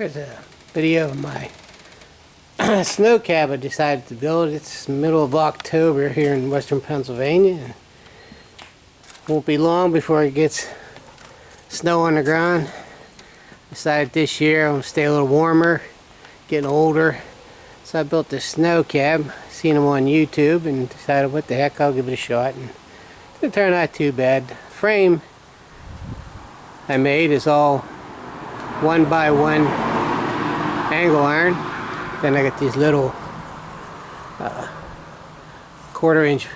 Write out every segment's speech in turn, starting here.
Here's a video of my snow cab I decided to build. It's middle of October here in western Pennsylvania. Won't be long before it gets snow on the ground. Decided this year I'm going to stay a little warmer, getting older. So I built this snow cab, seen them on YouTube, and decided what the heck, I'll give it a shot. And it didn't turn out too bad. The frame I made is all 1x1 angle iron. Then I got these little 1/4 inch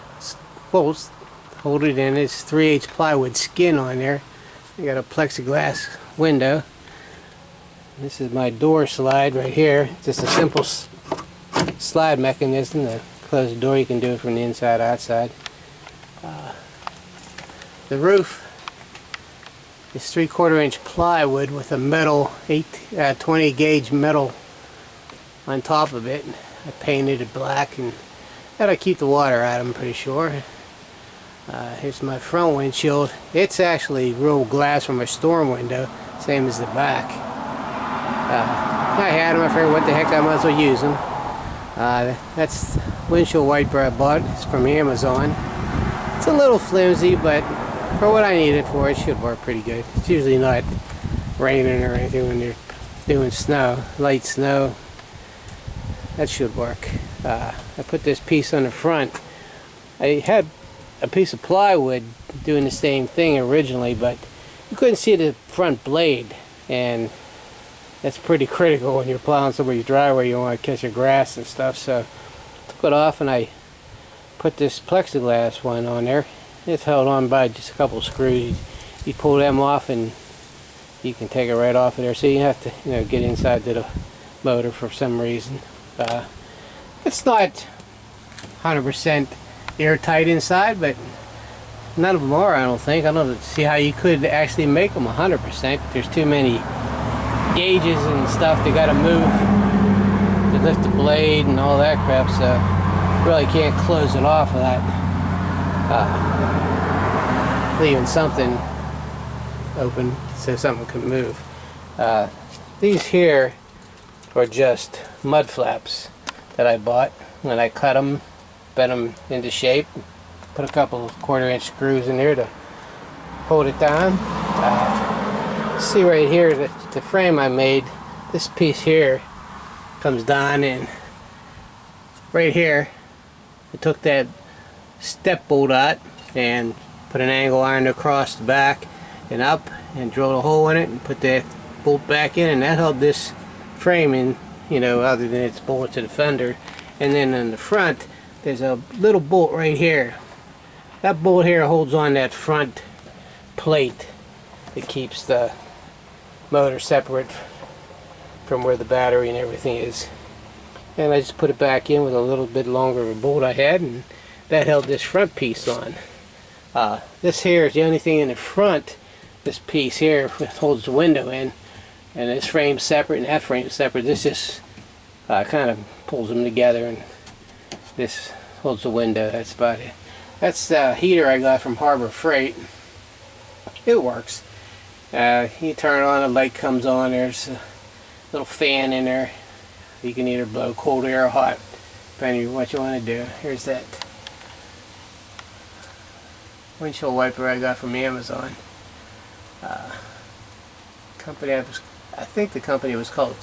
bolts hold it in. It's 3/8 plywood skin on there. I got a plexiglass window. This is my door slide right here. Just a simple slide mechanism to close the door. You can do it from the inside outside. The roof is 3/4 inch plywood with a metal 20 gauge metal on top of it. I painted it black, and that'll keep the water out, I'm pretty sure. Here's my front windshield. It's actually real glass from a storm window, same as the back. I had them. I figured what the heck, I might as well use them. That's windshield wiper I bought. It's from Amazon. It's a little flimsy, but for what I need it for, it should work pretty good. It's usually not raining or anything when you're doing snow, light snow. That should work. I put this piece on the front. I had a piece of plywood doing the same thing originally, but you couldn't see the front blade, and that's pretty critical when you're plowing somebody's driveway. You want to catch your grass and stuff. So I took it off and I put this plexiglass one on there. It's held on by just a couple screws. You pull them off and you can take it right off of there. So you have to, get inside to the motor for some reason. It's not 100% airtight inside, but none of them are, I don't think. I don't see how you could actually make them 100%. There's too many gauges and stuff they got to move to lift the blade and all that crap, so really can't close it off without leaving something open so something can move. These here are just mud flaps that I bought when I cut them, bent them into shape, put a couple of 1/4 inch screws in there to hold it down. See right here, the frame I made, this piece here comes down, and right here I took that step bolt out and put an angle iron across the back and up and drilled a hole in it and put that bolt back in, and that held this frame in, other than its bolt to the fender. And then in the front there's a little bolt right here. That bolt here holds on that front plate. It keeps the motor separate from where the battery and everything is. And I just put it back in with a little bit longer of a bolt I had, and that held this front piece on. This here is the only thing in the front. This piece here holds the window in, and this frame's separate and that frame's separate. This just kind of pulls them together, and this holds the window. That's about it. That's the heater I got from Harbor Freight. It works. You turn it on, the light comes on. There's a little fan in there. You can either blow cold air or hot, depending on what you want to do. Here's that windshield wiper I got from Amazon. Company I think the company was called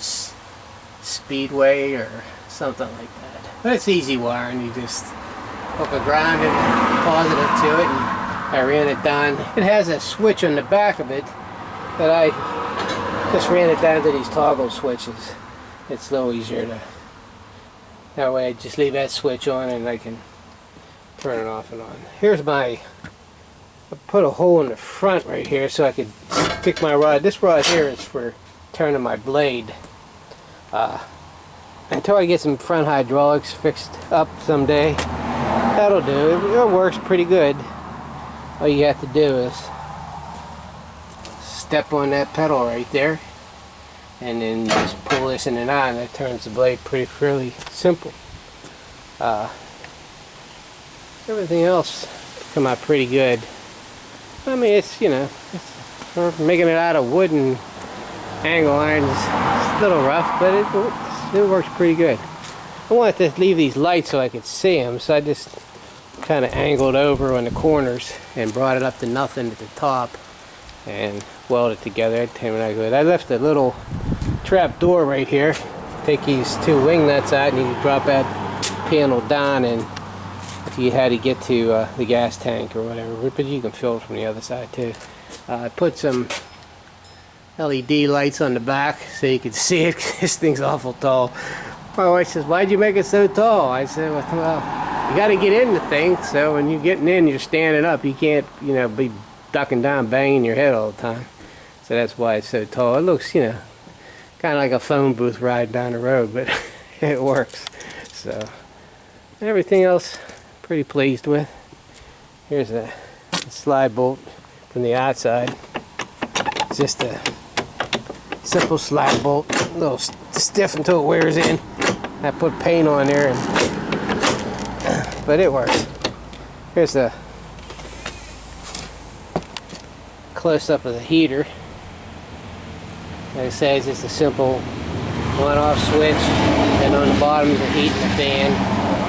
Speedway or something like that. But it's easy wiring. You just hook a ground and positive to it, and I ran it down. It has a switch on the back of it, but I just ran it down to these toggle switches. It's a little easier to, that way I just leave that switch on and I can turn it off and on. Here's I put a hole in the front right here so I could stick my rod. This rod here is for turning my blade. Until I get some front hydraulics fixed up someday, that'll do. It works pretty good. All you have to do is step on that pedal right there, and then just pull this in and on. That turns the blade fairly simple. Everything else come out pretty good. I mean, it's, for making it out of wood and angle irons, A little rough, but it works pretty good. I wanted to leave these lights so I could see them, so I just kind of angled over on the corners and brought it up to nothing at the top and welded it together. That came out good. I left a little trap door right here. Take these two wing nuts out and you can drop that panel down, and if you had to get to the gas tank or whatever, but you can fill it from the other side too. I put some LED lights on the back so you can see it. This thing's awful tall. My wife says, "Why'd you make it so tall?" I said, "Well, you got to get in the thing, so when you're getting in, you're standing up. You can't, you know, be ducking down, banging your head all the time. So that's why it's so tall. It looks, you know, kind of like a phone booth riding down the road, but it works." So everything else, pretty pleased with. Here's a slide bolt from the outside. It's just a simple slide bolt, a little stiff until it wears in. I put paint on there, but it works. Here's a close-up of the heater. Like I say, it's just a simple on-off switch, and on the bottom is the heat and the fan,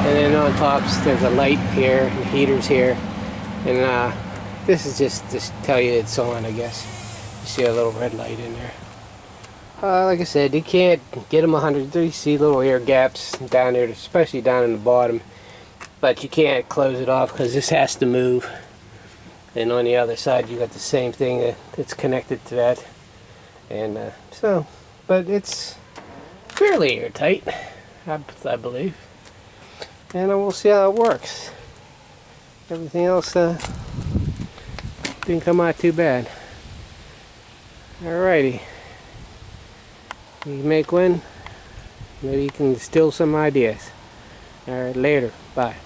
and then on top there's a light here, and the heater's here, and this is just to tell you it's on, I guess. You see a little red light in there. Like I said, you can't get them 100. You see little air gaps down there, especially down in the bottom. But you can't close it off because this has to move. And on the other side, you got the same thing that's connected to that. And but it's fairly airtight, I believe. And we'll see how it works. Everything else didn't come out too bad. Alrighty. You make one, maybe you can steal some ideas. Alright, later. Bye.